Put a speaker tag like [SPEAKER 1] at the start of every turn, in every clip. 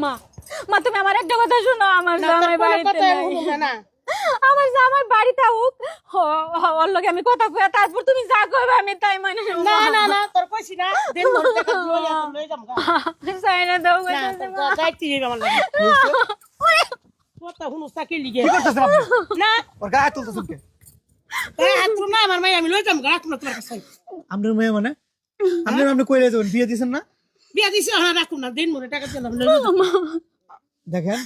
[SPEAKER 1] মা মা তুমি আমার একটা কথা শোনো, আমার
[SPEAKER 2] না,
[SPEAKER 1] জামাই
[SPEAKER 2] তোর কোনো
[SPEAKER 1] বাড়িতে
[SPEAKER 2] কথাই
[SPEAKER 1] নাই।
[SPEAKER 2] শুনবো না।
[SPEAKER 1] আমার জামাই বাড়িতে হোক, ওর লগে আমি কথা কইয়া তারপর তুমি যা কইবে আমি তাই মানে
[SPEAKER 2] না না না তোর কইছি না দিন মোর টাকা লই যাম গা।
[SPEAKER 1] সাইনা দাও
[SPEAKER 2] না তোর যাইতি আমার লাগে কথা হুনুস তাকে লিগে
[SPEAKER 3] কি করতেছেন আপনি?
[SPEAKER 2] না
[SPEAKER 3] ওর গায়ে হাত তুলতেছেন কে?
[SPEAKER 2] এই হাত তুলো না আমার মাই আমি লই যাম গা রাখুন না তোমার কাছে
[SPEAKER 3] আপনার মেয়ে মানে আপনি কইলে যাবেন, বিয়ে দিয়েছেন না?
[SPEAKER 2] বিয়া দিছি হ্যাঁ রাখুন না দিন মোর টাকা দিলাম লই যাম
[SPEAKER 3] দেখেন,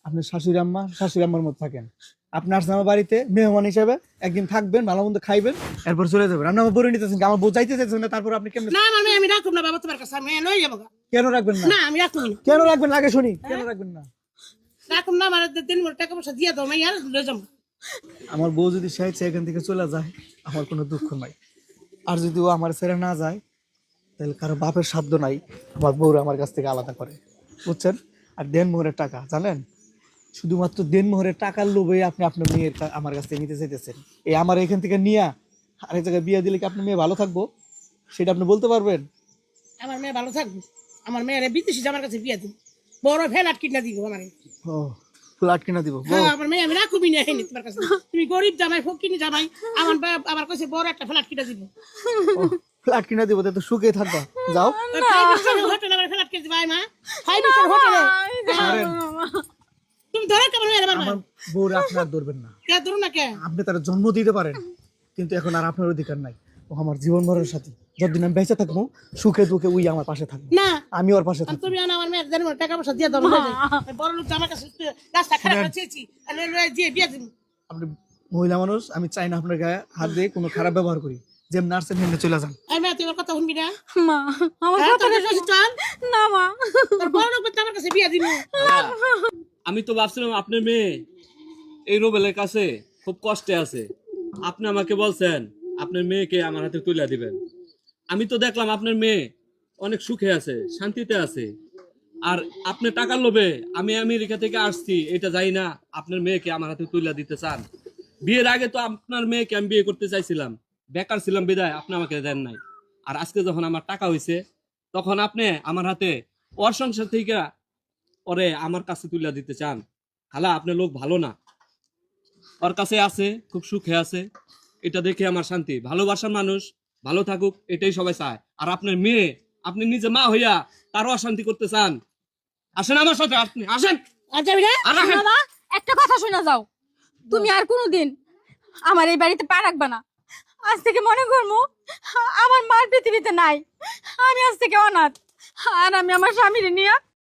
[SPEAKER 3] আপনার শাশুড়ি আম্মার মতো থাকেন। আপনি আসছেন আমার বাড়িতে মেহমান হিসেবে, একদিন থাকবেন, ভালো মন্দ খাইবেন, এরপর চলে যাবেন। আপনি আমার বলে নিতেছেন, আমার বউ যাইতে চাইছেন না, তারপর আপনি কেমন?
[SPEAKER 2] না আমার মাই আমি রাখুন না বাবা তোমার কাছে আমি লই যাবো গা
[SPEAKER 3] কেন রাখবেন না?
[SPEAKER 2] না আমি রাখুন না
[SPEAKER 3] কেন রাখবেন না আগে শুনি, কেন রাখবেন না?
[SPEAKER 2] রাখুন না আমার দিন মোর টাকা পয়সা দিয়া দাও মাই আর লই যাম
[SPEAKER 3] আমার বউ যদি চাইছে এখান থেকে চলে যায়, আমার কোনো দুঃখ নাই। আর যদি ও আমার ছেড়ে না যায়, তাহলে কারো বাপের সাধ্য নাই আমার বউরা আমার কাছ থেকে আলাদা করে, বুঝছেন? আর দেনমোহরের টাকা জানেন, শুধুমাত্র দেনমোহরের টাকার লোভে আপনি আপনার মেয়ের আমার কাছ থেকে নিতে চাইতেছেন। এই আমার এখান থেকে নিয়ে আরেক জায়গায় বিয়ে দিলে কি আপনার মেয়ে ভালো থাকবো, সেটা আপনি বলতে পারবেন?
[SPEAKER 2] আমার মেয়ে ভালো থাকবে আমার মেয়ের বিদেশি জামার কাছে বিয়া দিন বড় ফেলাট কিনা দিব আমার
[SPEAKER 3] ও ফ্ল্যাট কিনা দিব?
[SPEAKER 2] হ্যাঁ আমার মেয়ে আমি রাখুবি না হেনি তোমার কাছে তুমি গরিব জামাই ফকিনি জামাই আমার আমার কাছে বড় একটা ফ্ল্যাট কিনা দিব
[SPEAKER 3] ফ্ল্যাট কিনা দিব, তো সুখে থাকবা। যাও
[SPEAKER 2] হোটেল আমার ফ্ল্যাট কিনে দিবা মা 5 স্টার হোটেলে
[SPEAKER 3] ছাড়েন,
[SPEAKER 2] তুমি ধরে কেমন মেয়ে আমার
[SPEAKER 3] আমার বউরে আপনি আর ধরবেন না।
[SPEAKER 2] কে ধরু না কে
[SPEAKER 3] আপনি তার জন্ম দিতে পারেন, কিন্তু এখন আর আপনার অধিকার নাই। ও আমার জীবন মরণের সাথী, যতদিন আমি বেঁচে থাকবো সুখে দুঃখে ওই আমার পাশে থাকবে,
[SPEAKER 2] না
[SPEAKER 3] আমি ওর পাশে থাকবো।
[SPEAKER 2] তুমি আমার মেয়ের জানি টাকা পয়সা দিয়ে দাও বড় লোক আমার কাছে রাস্তা খারাপ চেয়েছি দিয়ে বিয়ে দিন
[SPEAKER 3] আপনি মহিলা মানুষ, আমি চাই না আপনার গায়ে হাত দিয়ে কোনো খারাপ ব্যবহার করি। যেমন নার্সের নিয়ে চলে যান।
[SPEAKER 2] এই মেয়ে তোমার কথা শুনবি না
[SPEAKER 1] মা আমার
[SPEAKER 2] হ্যাঁ,
[SPEAKER 1] কথা
[SPEAKER 2] তোর কাছে চল
[SPEAKER 1] না মা
[SPEAKER 2] তোর বড় লোক আমার কাছে বিয়ে দিন
[SPEAKER 4] আমি তো ভাবছিলাম আপনার মেয়ে এই রোবেলের কাছে খুব কষ্টে আছে, আপনি আমাকে বলছেন আপনার মেয়েকে আমার হাতে তুলে দিবেন। আমি তো দেখলাম আপনার মেয়ে অনেক সুখে আছে, শান্তিতে আছে। আর আপনি টাকার লোভে আমি আমেরিকা থেকে আসছি এটা যাই না আপনার মেয়েকে আমার হাতে তুলে দিতে চান। বিয়ের আগে তো আপনার মেয়েকে আমি বিয়ে করতে চাইছিলাম, বেকার ছিলাম বিদায় আপনি আমাকে দেন নাই। আর আজকে যখন আমার টাকা হয়েছে তখন আপনি আমার হাতে ওর সংসার থেকে ওরে আমার কাছে তুলে দিতে চান। খালা আপনার লোক ভালো না, ওর কাছে আছে খুব সুখে আছে, এটা দেখে আমার শান্তি। ভালোবাসার মানুষ ভালো থাকুক এটাই সবাই চায়। আর আপনার মেয়ে আপনি নিজে মা হইয়া তারও অশান্তি করতে চান। আসেন আমার সাথে, আপনি আসেন।
[SPEAKER 2] আর যাবি না
[SPEAKER 4] আর রাখেন।
[SPEAKER 1] মা একটা কথা শোনা যাও, তুমি আর কোনোদিন আমার এই বাড়িতে পা রাখবা না। আজ থেকে মনে করবো আমার মার পৃথিবীতে নাই, আমি আজ থেকে অনাথ। আর আমি আমার স্বামীর নিয়ে